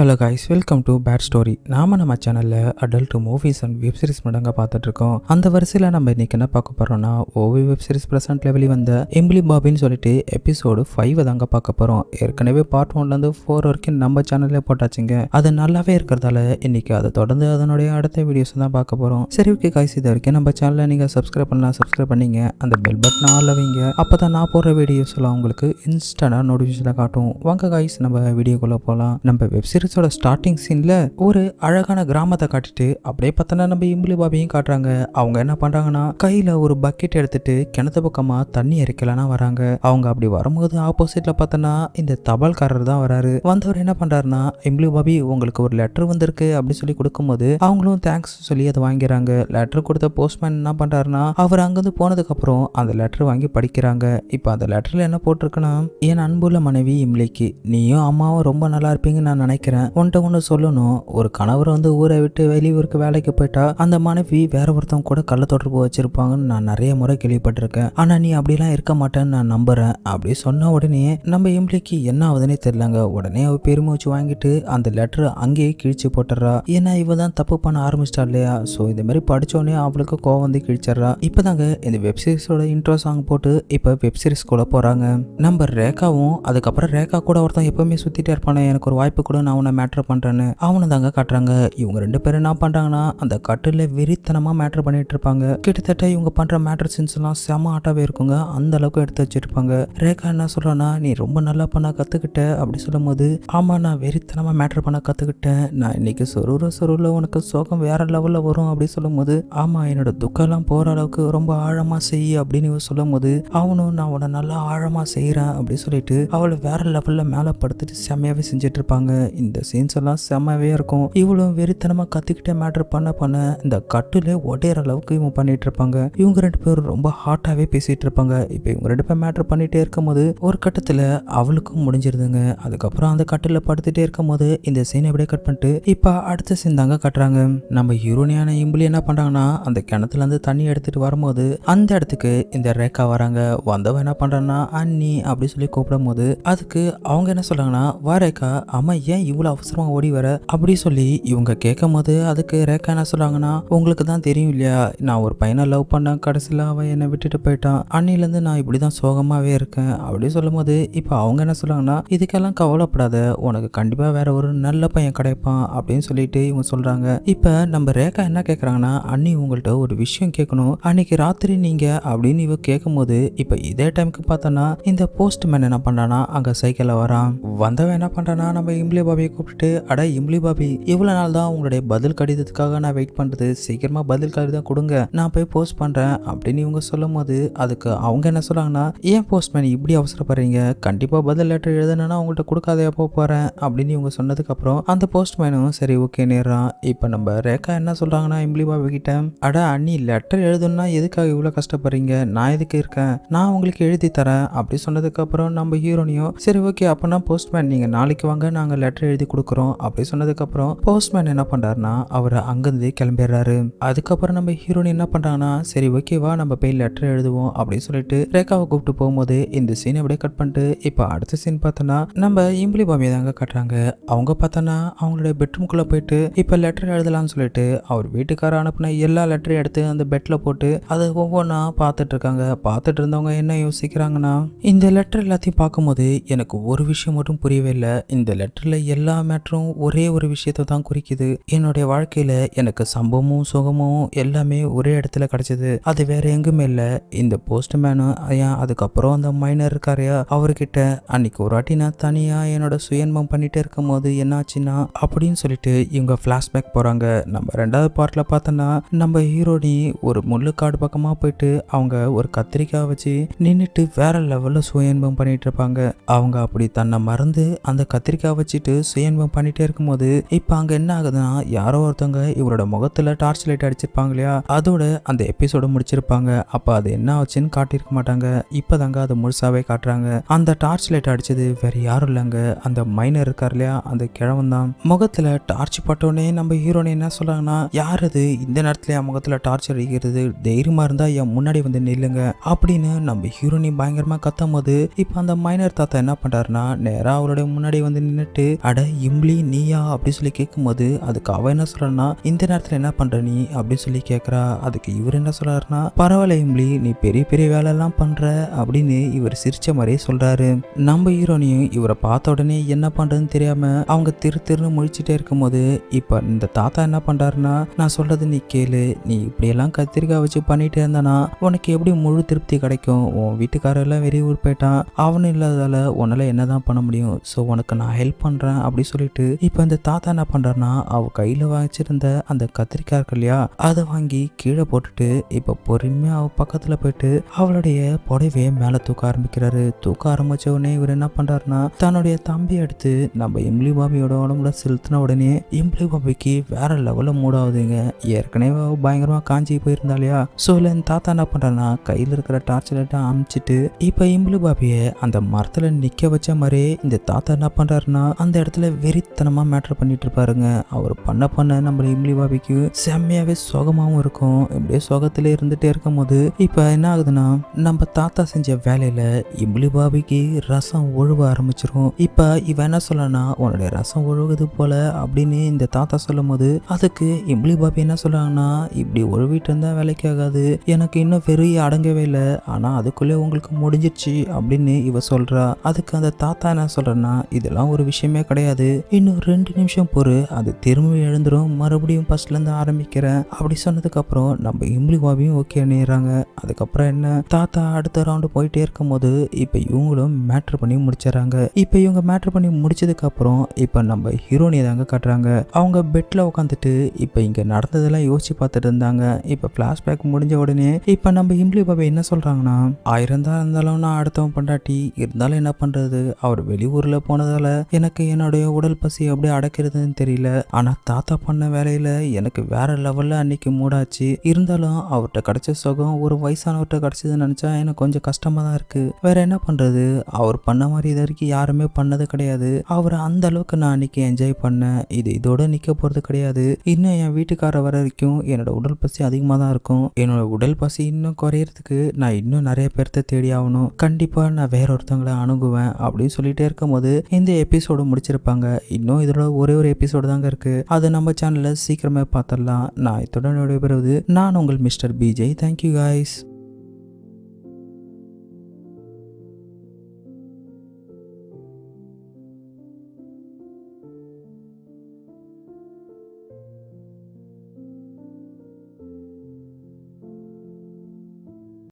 Hello guys, welcome to bad story. நம்ம சேனலில் adult movies and web series மடங்க பார்த்துட்ருக்கோம். அந்த வரிசையில் நம்ம இன்றைக்கி என்ன பார்க்க போகிறோம்னா, ஓவி வெப் சீரிஸ் ப்ரெசென்ட் லெவலில் வந்த எம்ப்ளி பாபின்னு சொல்லிட்டு எபிசோடு 5 தாங்க பார்க்க போகிறோம். ஏற்கனவே பார்ட் 1லேருந்து 4 வரைக்கும் நம்ம சேனலில் போட்டாச்சுங்க. அது நல்லாவே இருக்கிறதால இன்றைக்கி அதை தொடர்ந்து அதனுடைய அடுத்த வீடியோஸ் தான் பார்க்க போகிறோம். சரி, ஓகே கைஸ், இது வரைக்கும் நம்ம சேனலில் நீங்கள் சப்ஸ்கிரைப் பண்ணலாம், சப்ஸ்கிரைப் பண்ணிங்க. அந்த பெல் பட்டன் ஆளில் வைங்க. அப்போ தான் நான் போடுற வீடியோஸ் எல்லாம் உங்களுக்கு இன்ஸ்டன்டாக நோட்டிஃபிகேஷனில் காட்டும். வாங்க கைஸ், நம்ம வீடியோக்குள்ளே போகலாம். நம்ம வெப் சீரிஸோட ஸ்டார்டிங் சீன்ல ஒரு அழகான கிராமத்தை காட்டிட்டு அப்படியே பார்த்தோன்னா நம்ம எம்ப்ளி பாபியும் காட்டுறாங்க. அவங்க என்ன பண்றாங்கன்னா, கையில ஒரு பக்கெட் எடுத்துட்டு கிணத்து பக்கமா தண்ணி இறைக்கலானா வராங்க. அவங்க அப்படி வரும்போது ஆப்போசிட்ல பார்த்தோன்னா இந்த தபால்காரர் தான் வராரு. வந்தவர் என்ன பண்றாருன்னா, எம்ப்ளி பாபி உங்களுக்கு ஒரு லெட்டர் வந்திருக்கு அப்படின்னு சொல்லி கொடுக்கும்போது அவங்களும் தேங்க்ஸ் சொல்லி அதை வாங்கிறாங்க. லெட்டர் கொடுத்த போஸ்ட்மேன் என்ன பண்றாருன்னா, அவர் அங்கிருந்து போனதுக்கு அப்புறம் அந்த லெட்டர் வாங்கி படிக்கிறாங்க. இப்போ அந்த லெட்டர்ல என்ன போட்டிருக்குன்னா, என் அன்புள்ள மனைவி எம்லிக்கு, நீயும் அம்மாவும் ரொம்ப நல்லா இருப்பீங்கன்னு நான் நினைக்கிறேன். ஒன்ட்ட ஒன்று சொல்லணும், ஒரு கணவர் ஊரை விட்டு வெளியூருக்கு வேலைக்கு போயிட்டா அந்த மனைவி வேற ஒருத்தவங்க கூட கள்ள தொடர்பு வச்சிருப்பாங்கன்னு நான் நிறைய முறை கேள்விப்பட்டிருக்கேன். ஆனா நீ அப்படிலாம் இருக்க மாட்டேன்னு நான் நம்புறேன். அப்படி சொன்ன உடனே நம்ம எம்ப்ளிக்கு என்ன ஆகுதுன்னே தெரியலங்க. உடனே அவ பெருமூச்சு வாங்கிட்டு அந்த லெட்டர் அங்கேயே கிழிச்சு போட்டுறா. ஏன்னா இவ தான் தப்பு பண்ண ஆரம்பிச்சிட்டா இல்லையா. ஸோ இந்த மாதிரி படிச்சோடனே அவளுக்கு கோவம் வந்து கிழிச்சிடறா. இப்பதாங்க இந்த வெப்சீரிஸோட இன்ட்ரோ சாங் போட்டு இப்போ வெப்சீரிஸ் கூட போறாங்க. நம்ம ரேகாவும் அதுக்கப்புறம் ரேகா கூட ஒருத்தன் எப்பவுமே சுத்திட்டே இருப்பானே, எனக்கு ஒரு வாய்ப்பு கூட நான் உன்னை மேட்ரு பண்றேன்னு அவனை தாங்க காட்டுறாங்க. இவங்க ரெண்டு பேரும் என்ன பண்றாங்கன்னா, அந்த கட்டுல வெறித்தனமா மேட்ரு பண்ணிட்டு இருப்பாங்க. கிட்டத்தட்ட இவங்க பண்ற மேட்ரு சீன்ஸ் எல்லாம் செம ஆட்டாவே இருக்குங்க. அந்த அளவுக்கு எடுத்து வச்சிருப்பாங்க. ரேகா என்ன சொல்றானா, நீ ரொம்ப நல்லா பண்ண கத்துக்கிட்ட அப்படி சொல்லும் போது, ஆமா நான் வெறித்தனமா மேட்ரு பண்ண கத்துக்கிட்டேன். நான் இன்னைக்கு சொருல உனக்கு சோகம் வேற லெவல்ல வரும் அப்படி சொல்லும் போது, ஆமா என்னோட துக்கம்லாம் போற அளவுக்கு ரொம்ப ஆழமா செய் அப்படின்னு இவ சொல்லும் போது, அவனும் நான் உன்னை நல்லா ஆழமா செய்யறேன் அப்படி சொல்லிட்டு அவளை வேற லெவல்ல மேல படுத்துட்டு செம்மையாவே செஞ்சுட்டு இருப்பாங்க. இந்த சீன்ஸ் எல்லாம் செம்மையாவே இருக்கும். இவ்வளவு வெறித்தனமா கத்துக்கிட்டே மேட்ரு பண்ண இந்த கட்டுல ஒடையிற அளவுக்கு இவங்க பண்ணிட்டு இருப்பாங்க. இவங்க ரெண்டு பேரும் ரொம்ப ஹாட்டாவே பேசிட்டு இருப்பாங்க. இப்ப இவங்க ரெண்டு பேரும் மேட்ரு பண்ணிட்டே இருக்கும் போது ஒரு கட்டத்துல அவளுக்கும் முடிஞ்சிருதுங்க. அதுக்கப்புறம் அந்த கட்டுல படுத்துட்டே இருக்கும் போது இந்த சீனை அப்படியே கட் பண்ணிட்டு இப்ப அடுத்த சீன் தாங்க கட்டுறாங்க. நம்ம ஹீரோனியான இம்புலி என்ன பண்றாங்கன்னா, அந்த கிணத்துல இருந்து தண்ணி எடுத்துட்டு வரும்போது அந்த இடத்துக்கு இந்த ரேகா வராங்க. வந்தவன் என்ன பண்றான்னா, அண்ணி அப்படி சொல்லி கூப்பிடும் போது அதுக்கு அவங்க என்ன சொல்றாங்கன்னா, வா ரேகா, அம்மா ஏன் இவ்வளவு அவசரமா ஓடி வர அப்படி சொல்லி இவங்க கேட்கும் போது அதுக்கு ரேகா என்ன சொல்றாங்கன்னா, உங்களுக்கு தான் தெரியும் இல்லையா, நான் ஒரு பையனை லவ் பண்ணேன், கடைசியில் அவன் என்னை விட்டுட்டு போயிட்டான், அன்னிலேருந்து நான் இப்படிதான் சோகமாவே இருக்கேன் அப்படி சொல்லும் போது இப்போ அவங்க என்ன சொல்றாங்கன்னா, இதுக்கெல்லாம் கவலைப்படாத, உனக்கு கண்டிப்பா வேற ஒரு நல்ல பையன் கிடைப்பான் அப்படின்னு சொல்லிட்டு இவங்க சொல்றாங்க. இப்ப நம்ம ரேகா என்ன கேட்கறாங்கன்னா, அண்ணி உங்கள்ட்ட ஒரு விஷயம் கேட்கணும், அன்னைக்கு ராத்திரி நீங்க அப்படின்னு இவ கேட்கும் போது இப்ப இதே டைமுக்கு பார்த்தோன்னா இந்த போஸ்ட்மேன் என்ன பண்றானா, அங்க சைக்கிள்ல வரான். வந்தவன் என்ன பண்றானா, நம்ம இம்லி பாபியை கூப்பிட்டு, அட இம்லி பாபி, இவ்வளவு நாள் தான் உங்களுடைய பதில் கடிதத்துக்காக நான் வெயிட் பண்றது, சீக்கிரமா பதில் கடிதம் கொடுங்க, நான் போய் போஸ்ட் பண்றேன் அப்படின்னு இவங்க சொல்லும் போது அதுக்கு அவங்க என்ன சொல்றாங்கன்னா, ஏன் போஸ்ட்மேன் இப்படி அவசரப்படுறீங்க, கண்டிப்பா பதில் லெட்டர் எழுதுனா உங்கள்கிட்ட கொடுக்காதே போறேன் அப்படின்னு இவங்க சொன்னதுக்கு அப்புறம் அந்த போஸ்ட்மேனும் சரி ஓகே நேரான். இப்ப நம்ம ரேகா என்ன சொல்றாங்கன்னா இம்லி பாபி கிட்ட, அட அண்ணி லெட்டர் எழுதணும்னா எதுக்காக இவ்வளவு கஷ்டப்படுறீங்க, நான் எதுக்கு இருக்கேன், நான் உங்களுக்கு எழுதி தரேன் அப்படி சொன்னதுக்கு அப்புறம் நம்ம ஹீரோனியும் சரி ஓகே அப்பனா போஸ்ட்மேன் நீங்க நாளைக்கு வாங்க, நாங்க லெட்டர் எழுதி கொடுக்குறோம் அப்படி சொன்னதுக்கு அப்புறம் போஸ்ட்மேன் என்ன பண்றாருன்னா அவர் அங்கிருந்து கிளம்பிடுறாரு. அதுக்கப்புறம் நம்ம ஹீரோயின் என்ன பண்றாங்கன்னா, சரி ஓகேவா நம்ம போய் லெட்டர் எழுதுவோம் அப்படின்னு சொல்லிட்டு ரேகாவை கூப்பிட்டு போகும்போது இந்த சீன் அப்படியே கட் பண்ணிட்டு இப்ப அடுத்த சீன் பார்த்தோன்னா நம்ம இம்ப்ளி பாபியை தாங்க காட்டுறாங்க. அவங்க பார்த்தோன்னா அவங்களுடைய பெட்ரூம்குள்ள போயிட்டு இப்ப லெட்டர் எழுதலாம்னு சொல்லிட்டு அவர் வீட்டுக்கார அனுப்பின எல்லா லெட்டரையும் எடுத்து அந்த பெட்ல போட்டு அதை ஒவ்வொன்றா பார்த்துட்டு இருக்காங்க. பார்த்துட்டு இருந்தவங்க என்ன யோசிக்கிறாங்கன்னா, இந்த லெட்டர் எல்லாத்தையும் பார்க்கும்போது எனக்கு ஒரு விஷயம் மட்டும் புரியவே இல்லை, இந்த லெட்டர்ல எல்லா மேட்டரும் ஒரே ஒரு விஷயத்தை தான் குறிக்குது, என்னுடைய வாழ்க்கையில எனக்கு சம்பவமும் சுகமும் எல்லாமே ஒரே இடத்துல கிடைச்சது, அது வேற எங்குமே இல்லை. இந்த போஸ்ட்மேனும் ஏன் அதுக்கப்புறம் அந்த மைனர் இருக்காரையா அவர்கிட்ட அன்னைக்கு ஒரு வாட்டி நான் தனியா என்னோட சுயன்பம் பண்ணிட்டே இருக்கும் போது என்னாச்சுன்னா அப்படின்னு சொல்லிட்டு இவங்க பிளாஷ்பேக் போறாங்க. நம்ம ரெண்டாவது பார்ட்ல பார்த்தோன்னா நம்ம ஹீரோனி ஒரு முள்ளுக்காடு பக்கமா போயிட்டு அவங்க ஒரு கத்திரிக்காய் வச்சு நின்னுட்டு வேற லெவல்ல சுயன்பம் பண்ணிட்டு இருப்பாங்க. அவங்க அப்படி தன்னை மறந்து அந்த கத்திரிக்காய் வச்சுட்டு சுயன்பம் பண்ணிட்டே இருக்கும்போது இப்ப அங்க என்ன ஆகுதுன்னா யாரோ ஒருத்தவங்க இவரோட முகத்துல டார்ச் லைட் அடிச்சிருப்பாங்க இல்லையா, அதோட அந்த எபிசோட முடிச்சிருப்பாங்க. அப்ப அது என்ன ஆச்சுன்னு காட்டியிருக்க மாட்டாங்க. இப்பதாங்க அது முழுசாவே காட்டுறாங்க. அந்த டார்ச் லைட் அடிச்சது வேற யாரும் இல்லைங்க, அந்த மைனர் இருக்கார் இல்லையா, அந்த கிழவன் தான். முகத்துல டார்ச் பட்டோடனே நம்ம ஹீரோனை என்ன சொல்றாங்கன்னா, யார் அது இந்த நேரத்துல என் முகத்துல டார்ச் அடிக்கிறது, தைரியமா இருந்தா என் முன்னாடி வந்து நில்லுங்க அப்படின்னு நம்ம ஹீரோனி பயங்கரமா கத்தும் போது இப்ப அந்த மைனர் தாத்தா என்ன பண்றாருன்னா நேரா அவருடைய முன்னாடி வந்து நின்னுட்டு, அட இம்லி நீயா அப்படி சொல்லி கேட்கும்போது அதுக்கு அவ என்ன சொல்றான்னா, இந்த நேரத்துல என்ன பண்ற நீ அப்படின்னு சொல்லி கேட்கறா. அதுக்கு இவர் என்ன சொல்றாருன்னா, பரவாயில்ல இம்லி நீ பெரிய பெரிய வேலை எல்லாம் பண்ற அப்படின்னு இவர் சிரிச்ச மாதிரியே சொல்றாரு. நம்ம ஹீரோனியும் இவரை பார்த்த உடனே என்ன பண்றதுன்னு தெரியாம அவங்க திருன்னு முழிச்சுட்டே இருக்கும்போது இப்ப இந்த தாத்தா என்ன பண்றாருன்னா, நான் சொல்றது நீ கேளு, நீ இப்படியெல்லாம் கத்திரிக்காய் வச்சு பண்ணிட்டு இருந்தானா உனக்கு எப்படி முழு திருப்தி கிடைக்கும், உன் வீட்டுக்காரெல்லாம் வெளியே ஊர் போயிட்டான், அவனு இல்லாதால உன்னால என்னதான் பண்ண முடியும், ஸோ உனக்கு நான் ஹெல்ப் பண்றேன் அப்படி சொல்லிட்டு இப்ப இந்த தாத்தா என்ன பண்றாருன்னா அவ கையில வச்சிருந்த அந்த கத்திரிக்காய் இருக்கு இல்லையா, அதை வாங்கி கீழே போட்டுட்டு இப்ப பொறுமையா அவ பக்கத்துல போயிட்டு அவளுடைய புடவைய மேல தூக்க ஆரம்பிக்கிறாரு. தூக்க ஆரம்பிச்ச உடனே இவர் என்ன பண்றாருன்னா தன்னுடைய தம்பி எடுத்து நம்ம இம்லி பாபியோட உடம்புல செலுத்தின உடனே இம்லி பாபிக்கு வேற லெவல்ல மூடாகுதுங்க. ஏற்கனவே பயங்கரமா காஞ்சி போயிருந்தா இல்லையா, சோ இந்த தாத்தா என்ன பண்றாருன்னா கையில இருக்கிற டார்ச் லைட்டை அமிச்சிட்டு இப்ப இம்லி பாபிய அந்த மரத்துல நிக்க வச்ச மாதிரியே இந்த தாத்தா என்ன பண்றாருன்னா அந்த இடத்துல வெறித்தனமா மேட்டர் பண்ணிட்டு இருப்பாருங்க. அவர் பண்ண நம்ம இம்லி பாபிக்கு செம்மையாவே சுகமாவும் இருக்கும். இப்படியே சுகத்திலே இருந்துட்டே இருக்கும் போது இப்ப என்ன ஆகுதுன்னா நம்ம தாத்தா செஞ்ச வேலையில இம்லி பாபிக்கு ரசம் ஒழுக ஆரம்பிச்சிரும். இப்ப இவன் என்ன சொல்லனா, உன்னுடைய ரசம் ஒழுகுது போல அப்படின்னு இந்த தாத்தா சொல்லும் போது அதுக்கு இம்லி பாபி என்ன சொல்றாங்கன்னா, இப்படி ஒழுவிட்டு இருந்தா வேலைக்கு ஆகாது, எனக்கு இன்னும் வெறிய அடங்கவே இல்லை, ஆனா அதுக்குள்ளே உங்களுக்கு முடிஞ்சிருச்சு அப்படின்னு இவ சொல்றா. அதுக்கு அந்த தாத்தா என்ன சொல்றேன்னா, இதெல்லாம் ஒரு விஷயமே கிடையாது, இன்னும் 2 நிமிஷம் பொறு, அது திரும்பி எழுந்துரும், மறுபடியும் ஃபர்ஸ்ட்ல இருந்து ஆரம்பிக்கிறேன் அப்படி சொன்னதுக்கு அப்புறம் நம்ம இம்லி பாபியும் ஓகே பண்ணிடுறாங்க. அதுக்கப்புறம் என்ன தாத்தா அடுத்த ரவுண்டு போயிட்டே இருக்கும் போது இப்ப இவங்களும் மேட்ரு பண்ணி முடிச்சிடறாங்க. இப்ப இவங்க மேட்ரு பண்ணி முடிச்சதுக்கு அப்புறம் இப்ப நம்ம ஹீரோனியை தாங்க காட்டுறாங்க. அவங்க பெட்ல உட்காந்துட்டு இப்ப இங்க நடந்ததெல்லாம் யோசிச்சு பார்த்துட்டு இருந்தாங்க. இப்ப பிளாஷ்பேக் முடிஞ்ச உடனே இப்ப நம்ம இம்லி பாபி என்ன சொல்றாங்கன்னா, 1000 தான் இருந்தாலும் நான் அடுத்தவன் பண்டாட்டி, இருந்தாலும் என்ன பண்றது, அவர் வெளியூர்ல போனதால எனக்கு என்னுடைய உடல் பசி அப்படியே அடக்கிறதுன்னு தெரியல, ஆனா தாத்தா பண்ண வேலையில எனக்கு வேற லெவல்ல அன்னைக்கு மூடாச்சு, இருந்தாலும் அவர்கிட்ட கிடைச்ச சுகம் ஒரு வயசானவர்கிட்ட கிடைச்சதுன்னு நினைச்சா எனக்கு கொஞ்சம் கஷ்டமா தான் இருக்கு, வேற என்ன பண்றது, அவர் பண்ண மாதிரி இது வரைக்கும் யாருமே பண்ணது கிடையாது, அவரை அந்த அளவுக்கு நான் அன்னைக்கு என்ஜாய் பண்ணேன், இதோட நிக்க போறது கிடையாது, இன்னும் என் வீட்டுக்கார வர வரைக்கும் என்னோட உடல் பசி அதிகமாக தான் இருக்கும், என்னோட உடல் பசி இன்னும் குறையறதுக்கு நான் இன்னும் நிறைய பேர்த்த தேடி ஆகணும், கண்டிப்பா நான் வேற ஒருத்தவங்களை அணுகுவேன் அப்படின்னு சொல்லிட்டே இருக்கும் போது இந்த எபிசோடு முடிச்சிருப்பாங்க. இன்னும் இதோட ஒரே ஒரு எபிசோடு தாங்க இருக்கு, அது நம்ம சேனல்ல சீக்கிரமே பார்த்துடலாம். நான் இத்துடன் விடைபெறுவது நான் உங்கள் மிஸ்டர் பிஜே. Thank you guys.